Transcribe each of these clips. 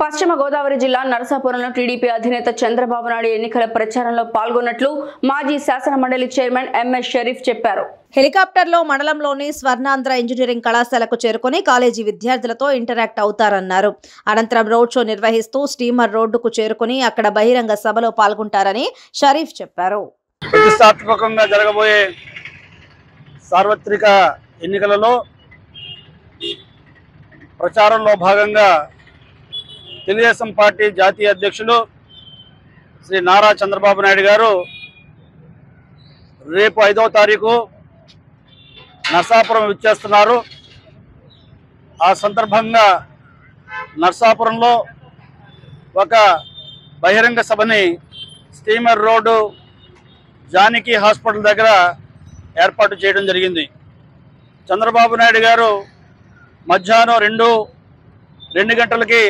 పశ్చిమ గోదావరి జిల్లా నరసాపురంలో టీడీపీ అధినేత చంద్రబాబు నాయుడు ఎన్నికల ప్రచారంలో పాల్గొన్నట్లు మాజీ శాసన మండలి చైర్మన్ ఎంఎస్ షరీఫ్ చెప్పారు. హెలికాప్టర్లో మండలంలోని స్వర్ణాంధ్ర ఇంజనీరింగ్ కళాశాలకు చేరుకుని కాలేజీ విద్యార్థులతో ఇంటరాక్ట్ అవుతారన్నారు. అనంతరం రోడ్ షో నిర్వహిస్తూ స్టీమర్ రోడ్డుకు చేరుకుని అక్కడ బహిరంగ సభలో పాల్గొంటారని షరీఫ్ చెప్పారు. ప్రతిష్టాత్మకంగా జరగబోయే సార్వత్రిక ఎన్నికలలో ప్రచారంలో భాగంగా తెలుగుదేశం పార్టీ జాతీయ అధ్యక్షులు శ్రీ నారా చంద్రబాబు నాయుడు గారు రేపు 5వ తారీఖు నరసాపురం విచ్చేస్తున్నారు. ఆ సందర్భంగా నరసాపురంలో ఒక బహిరంగ సభని స్టీమర్ రోడ్డు జానకి హాస్పిటల్ దగ్గర ఏర్పాటు చేయడం జరిగింది. చంద్రబాబు నాయుడు గారు మధ్యాహ్నం 2 గంటలకి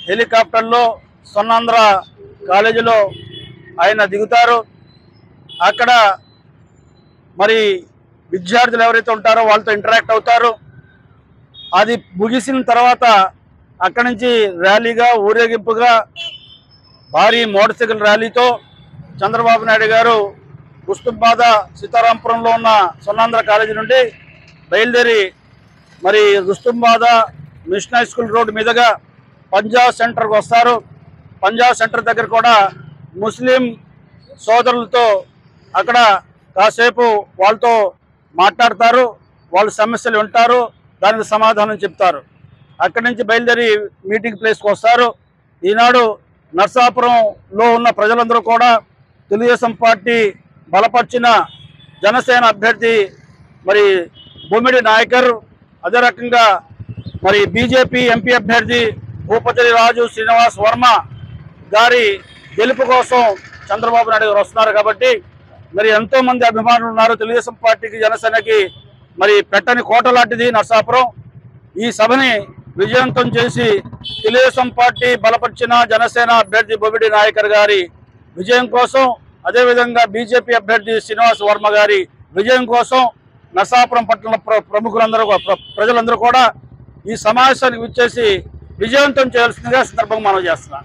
హెలికాప్టర్లో స్వర్ణాంధ్ర కాలేజీలో ఆయన దిగుతారు. అక్కడ మరి విద్యార్థులు ఎవరైతే ఉంటారో వాళ్ళతో ఇంటరాక్ట్ అవుతారు. అది ముగిసిన తర్వాత అక్కడి నుంచి ర్యాలీగా ఊరేగింపుగా భారీ మోటార్ సైకిల్ ర్యాలీతో చంద్రబాబు నాయుడు గారు ముస్తుబాద సీతారాంపురంలో ఉన్న స్వర్ణాంధ్ర కాలేజీ నుండి బయలుదేరి మరి Rustumbada machine high school road మీదుగా పంజాబ్ సెంటర్కి వస్తారు. పంజాబ్ సెంటర్ దగ్గర కూడా ముస్లిం సోదరులతో అక్కడ కాసేపు వాళ్ళతో మాట్లాడతారు. వాళ్ళ సమస్యలు వింటారు, దానికి సమాధానం చెప్తారు. అక్కడి నుంచి బయలుదేరి మీటింగ్ ప్లేస్కి వస్తారు. ఈనాడు నరసాపురంలో ఉన్న ప్రజలందరూ కూడా తెలుగుదేశం పార్టీ బలపరిచిన జనసేన అభ్యర్థి మరి బొమ్మిడి నాయకర్, అదే రకంగా మరి బీజేపీ ఎంపీ అభ్యర్థి భూపతి రాజు శ్రీనివాస్ వర్మ గారి గెలుపు కోసం చంద్రబాబు నాయుడు గారు వస్తున్నారు. కాబట్టి మరి ఎంతోమంది అభిమానులు ఉన్నారు. తెలుగుదేశం పార్టీకి జనసేనకి మరి పెట్టని కోట లాంటిది నరసాపురం. ఈ సభని విజయవంతం చేసి తెలుగుదేశం పార్టీ బలపరిచిన జనసేన అభ్యర్థి బొమ్మిడి నాయకర్ గారి విజయం కోసం, అదేవిధంగా బీజేపీ అభ్యర్థి శ్రీనివాస్ వర్మ గారి విజయం కోసం నరసాపురం పట్టణ ప్రముఖులందరూ ప్రజలందరూ కూడా ఈ సమావేశానికి విచ్చేసి విజయవంతం చేయాల్సిందిగా సందర్భంగా మనం చేస్తున్నాం.